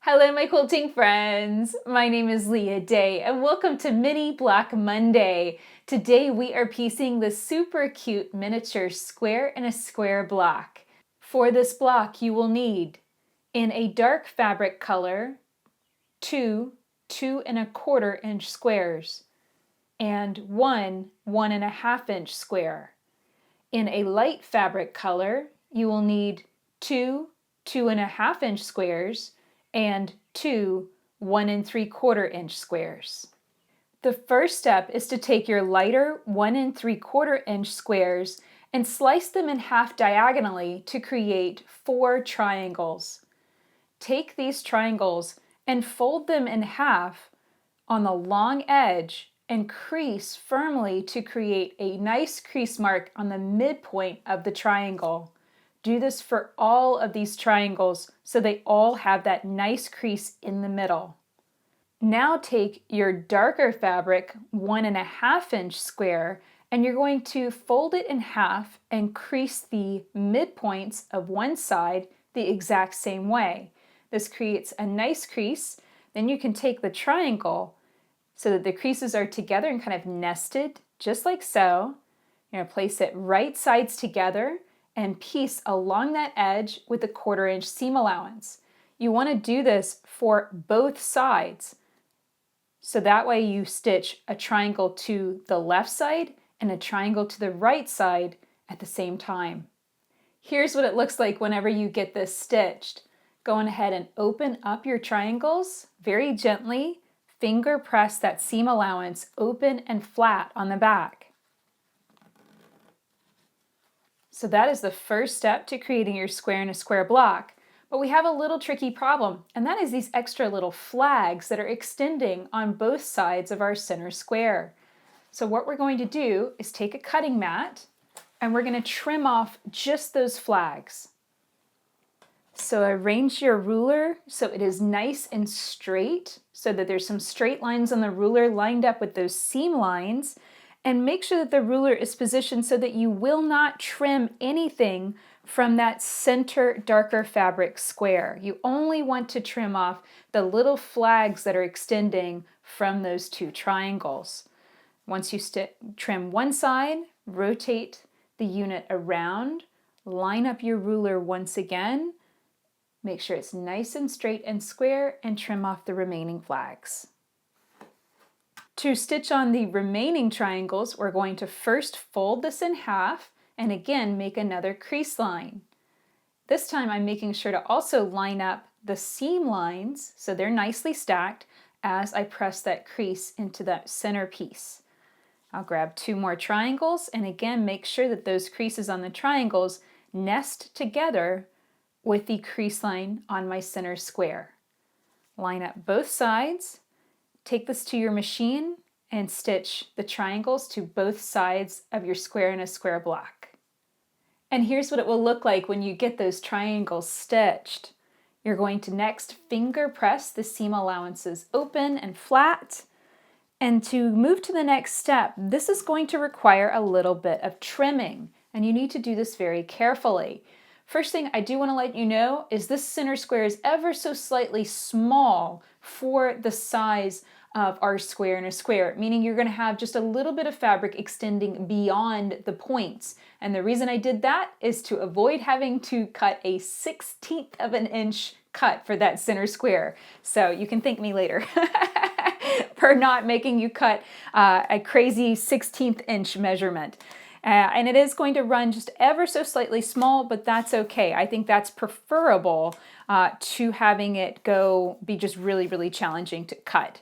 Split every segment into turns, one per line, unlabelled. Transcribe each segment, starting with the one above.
Hello, my quilting friends. My name is Leah Day, and welcome to Mini Black Monday. Today we are piecing the super cute miniature square in a square block. For this block, you will need, in a dark fabric color, two 2¼ inch squares and one 1½ inch square. In a light fabric color, you will need two 2½ inch squares and two 1¾ inch squares. The first step is to take your lighter 1¾ inch squares and slice them in half diagonally to create 4 triangles. Take these triangles and fold them in half on the long edge and crease firmly to create a nice crease mark on the midpoint of the triangle. Do this for all of these triangles so they all have that nice crease in the middle. Now take your darker fabric 1½ inch square and you're going to fold it in half and crease the midpoints of one side the exact same way. This creates a nice crease. Then you can take the triangle so that the creases are together and kind of nested, just like so. You're going to place it right sides together and piece along that edge with a 1/4 inch seam allowance. You want to do this for both sides. So that way you stitch a triangle to the left side and a triangle to the right side at the same time. Here's what it looks like whenever you get this stitched. Go ahead and open up your triangles very gently. Finger press that seam allowance open and flat on the back. So that is the first step to creating your square in a square block. But we have a little tricky problem, and that is these extra little flags that are extending on both sides of our center square. So what we're going to do is take a cutting mat and we're going to trim off just those flags. So arrange your ruler so it is nice and straight, so that there's some straight lines on the ruler lined up with those seam lines, and make sure that the ruler is positioned so that you will not trim anything from that center darker fabric square. You only want to trim off the little flags that are extending from those 2 triangles. Once you trim one side, rotate the unit around, line up your ruler once again, make sure it's nice and straight and square, and trim off the remaining flags. To stitch on the remaining triangles, we're going to first fold this in half and again make another crease line. This time I'm making sure to also line up the seam lines so they're nicely stacked as I press that crease into that center piece. I'll grab 2 more triangles and again make sure that those creases on the triangles nest together with the crease line on my center square. Line up both sides. Take this to your machine and stitch the triangles to both sides of your square in a square block. And here's what it will look like when you get those triangles stitched. You're going to next finger press the seam allowances open and flat. And to move to the next step, this is going to require a little bit of trimming, and you need to do this very carefully. First thing I do want to let you know is this center square is ever so slightly small for the size of our square in a square, meaning you're going to have just a little bit of fabric extending beyond the points. And the reason I did that is to avoid having to cut a 1/16 of an inch cut for that center square. So you can thank me later for not making you cut a crazy 1/16 inch measurement. And it is going to run just ever so slightly small, but that's okay. I think that's preferable to having it be just really, really challenging to cut.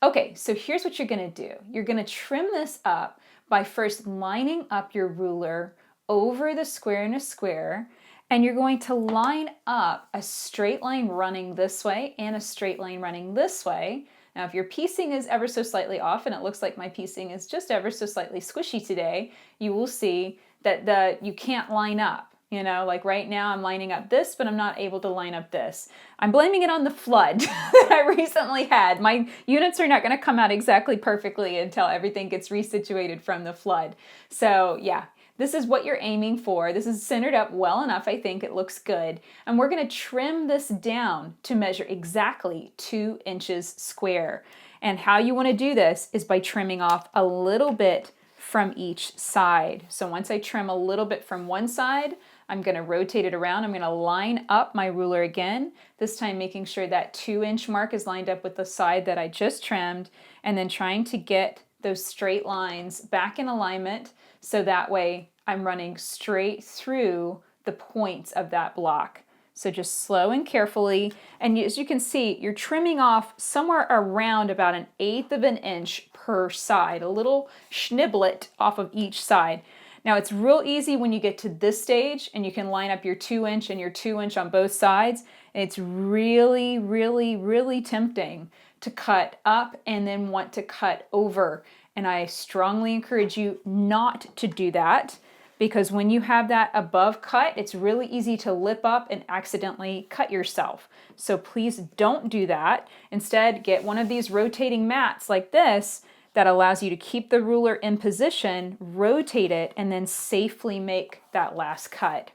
Okay, so here's what you're going to do. You're going to trim this up by first lining up your ruler over the square in a square, and you're going to line up a straight line running this way and a straight line running this way. Now, if your piecing is ever so slightly off, and it looks like my piecing is just ever so slightly squishy today, you will see that you can't line up. You know, like right now I'm lining up this, but I'm not able to line up this. I'm blaming it on the flood that I recently had. My units are not going to come out exactly perfectly until everything gets resituated from the flood. So yeah, This is what you're aiming for. This is centered up well enough, I think. It looks good. And we're going to trim this down to measure exactly 2 inches square. And how you want to do this is by trimming off a little bit from each side. So once I trim a little bit from one side, I'm going to rotate it around. I'm going to line up my ruler again, this time making sure that 2-inch mark is lined up with the side that I just trimmed, and then trying to get those straight lines back in alignment so that way I'm running straight through the points of that block. So just slow and carefully, and as you can see, you're trimming off somewhere around about 1/8 of an inch per side, a little schniblet off of each side. Now it's real easy when you get to this stage and you can line up your 2-inch and your 2-inch on both sides. And it's really, really, really tempting to cut up and then want to cut over. And I strongly encourage you not to do that, because when you have that above cut, it's really easy to lip up and accidentally cut yourself. So please don't do that. Instead, get one of these rotating mats like this that allows you to keep the ruler in position, rotate it, and then safely make that last cut.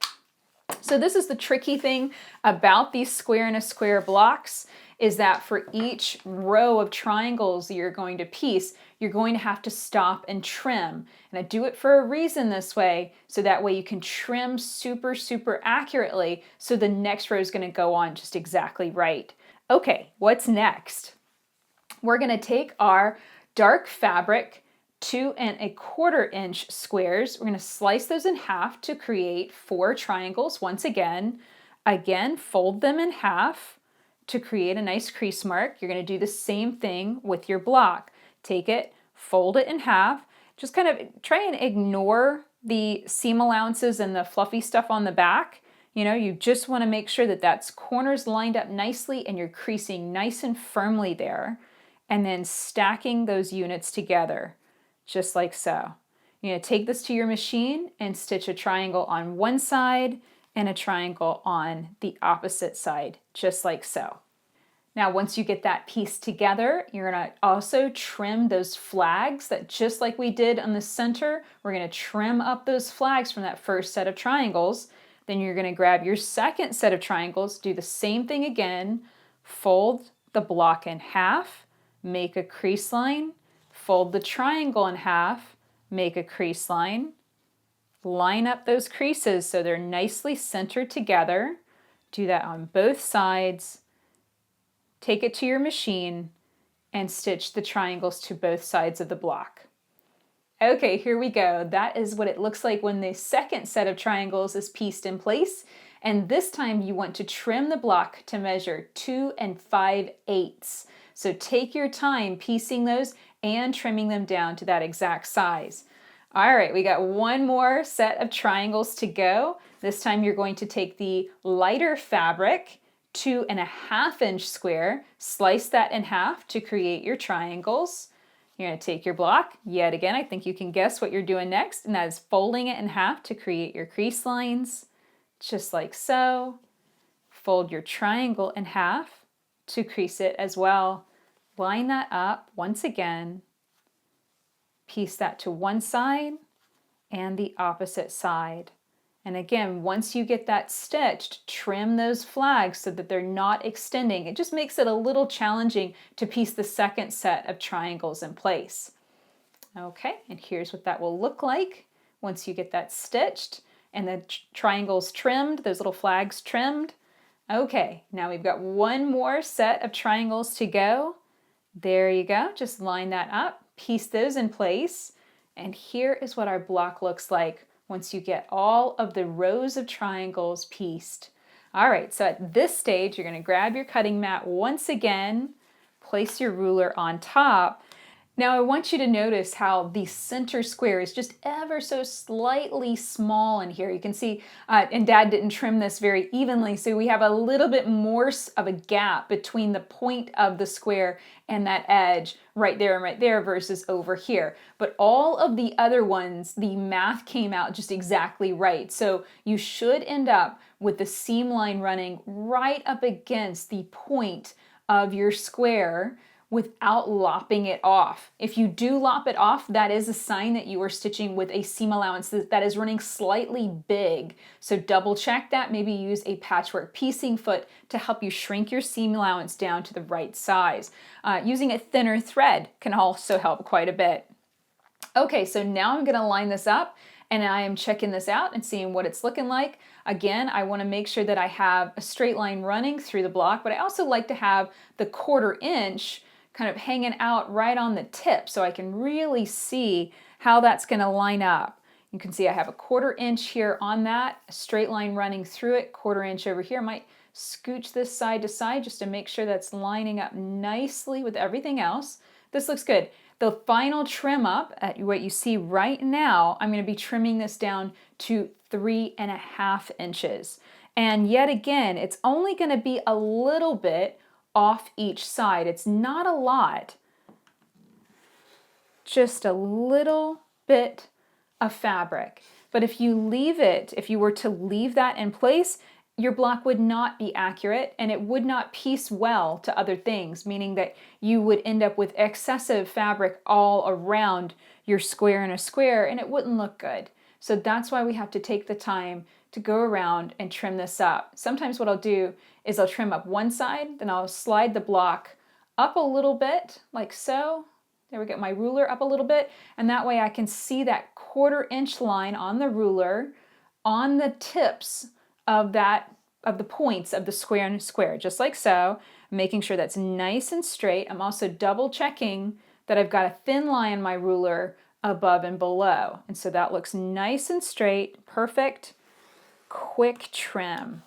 So this is the tricky thing about these square and a square blocks, is that for each row of triangles you're going to piece, you're going to have to stop and trim. And I do it for a reason this way, so that way you can trim super, super accurately, so the next row is going to go on just exactly right. Okay, what's next? We're going to take our dark fabric 2 1/4 inch squares. We're going to slice those in half to create 4 triangles once again. Again, fold them in half to create a nice crease mark. You're going to do the same thing with your block. Take it, fold it in half. Just kind of try and ignore the seam allowances and the fluffy stuff on the back. You know, you just want to make sure that that's corners lined up nicely and you're creasing nice and firmly there. And then stacking those units together, just like so. You're going to take this to your machine and stitch a triangle on one side and a triangle on the opposite side, just like so. Now, once you get that piece together, you're going to also trim those flags that, just like we did on the center, we're going to trim up those flags from that first set of triangles. Then you're going to grab your second set of triangles, do the same thing again, fold the block in half, make a crease line, fold the triangle in half, make a crease line, line up those creases so they're nicely centered together. Do that on both sides. Take it to your machine and stitch the triangles to both sides of the block. Okay, here we go. That is what it looks like when the second set of triangles is pieced in place. And this time you want to trim the block to measure 2 5/8. So take your time piecing those and trimming them down to that exact size. All right, we got one more set of triangles to go. This time you're going to take the lighter fabric, 2 1/2 inch square, slice that in half to create your triangles. You're going to take your block, yet again, I think you can guess what you're doing next, and that is folding it in half to create your crease lines, just like so. Fold your triangle in half to crease it as well. Line that up once again, piece that to one side and the opposite side. And again, once you get that stitched, trim those flags so that they're not extending. It just makes it a little challenging to piece the second set of triangles in place. Okay, and here's what that will look like once you get that stitched and the triangles trimmed, those little flags trimmed. Okay, now we've got one more set of triangles to go. There you go, just line that up, piece those in place, and here is what our block looks like once you get all of the rows of triangles pieced. All right, so at this stage, you're going to grab your cutting mat once again, place your ruler on top. Now I want you to notice how the center square is just ever so slightly small in here. You can see, and Dad didn't trim this very evenly, so we have a little bit more of a gap between the point of the square and that edge right there and right there versus over here. But all of the other ones, the math came out just exactly right. So you should end up with the seam line running right up against the point of your square, without lopping it off. If you do lop it off, that is a sign that you are stitching with a seam allowance that is running slightly big. So double check that. Maybe use a patchwork piecing foot to help you shrink your seam allowance down to the right size. Using a thinner thread can also help quite a bit. Okay, so now I'm gonna line this up and I am checking this out and seeing what it's looking like. Again, I wanna make sure that I have a straight line running through the block, but I also like to have the 1/4 inch kind of hanging out right on the tip so I can really see how that's gonna line up. You can see I have a 1/4 inch here on that, a straight line running through it, 1/4 inch over here. I might scooch this side to side just to make sure that's lining up nicely with everything else. This looks good. The final trim up at what you see right now, I'm going to be trimming this down to 3.5 inches. And yet again, it's only going to be a little bit off each side. It's not a lot, just a little bit of fabric. But if you leave it, if you were to leave that in place, your block would not be accurate and it would not piece well to other things, meaning that you would end up with excessive fabric all around your square in a square and it wouldn't look good. So that's why we have to take the time to go around and trim this up. Sometimes what I'll do is I'll trim up one side, then I'll slide the block up a little bit, like so. There we go, my ruler up a little bit, and that way I can see that 1/4 inch line on the ruler on the tips of the points of the square and square, just like so, making sure that's nice and straight. I'm also double checking that I've got a thin line on my ruler above and below. And so that looks nice and straight, perfect, quick trim.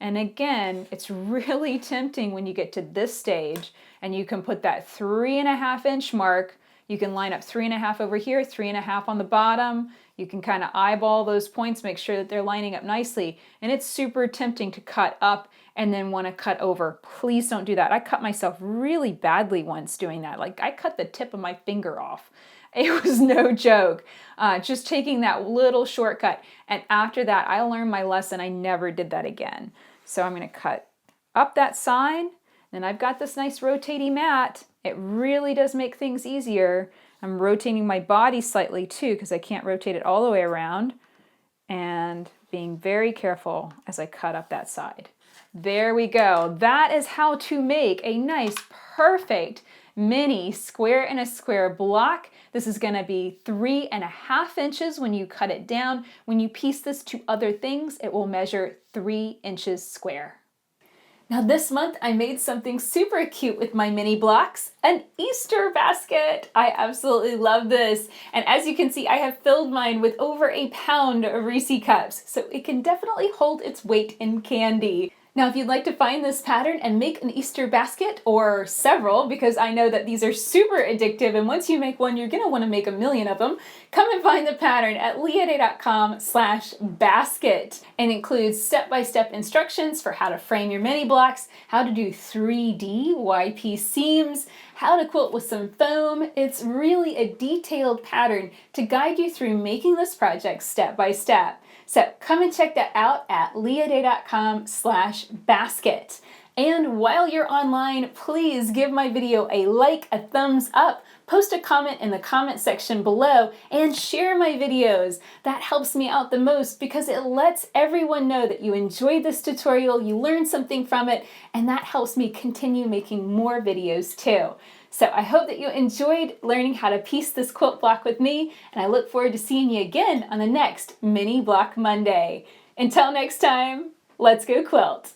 And again, it's really tempting when you get to this stage and you can put that 3.5 inch mark. You can line up 3.5 over here, 3.5 on the bottom. You can kind of eyeball those points, make sure that they're lining up nicely. And it's super tempting to cut up and then want to cut over. Please don't do that. I cut myself really badly once doing that. Like I cut the tip of my finger off. It was no joke. Just taking that little shortcut. And after that, I learned my lesson. I never did that again. So I'm going to cut up that side. Then I've got this nice rotating mat. It really does make things easier. I'm rotating my body slightly too because I can't rotate it all the way around, and being very careful as I cut up that side. There we go. That is how to make a nice, perfect mini square in a square block. This is going to be 3.5 inches when you cut it down. When you piece this to other things, it will measure 3 inches square. Now this month I made something super cute with my mini blocks, an Easter basket. I absolutely love this. And as you can see, I have filled mine with over a pound of Reese cups, so it can definitely hold its weight in candy. Now, if you'd like to find this pattern and make an Easter basket, or several, because I know that these are super addictive, and once you make one, you're gonna wanna make a million of them, come and find the pattern at leahday.com/basket, and includes step-by-step instructions for how to frame your mini blocks, how to do 3D YP seams, how to quilt with some foam. It's really a detailed pattern to guide you through making this project step by step. So come and check that out at leahday.com/basket. And while you're online, please give my video a like, a thumbs up, post a comment in the comment section below, and share my videos. That helps me out the most because it lets everyone know that you enjoyed this tutorial, you learned something from it, and that helps me continue making more videos too. So I hope that you enjoyed learning how to piece this quilt block with me, and I look forward to seeing you again on the next Mini Block Monday. Until next time, let's go quilt!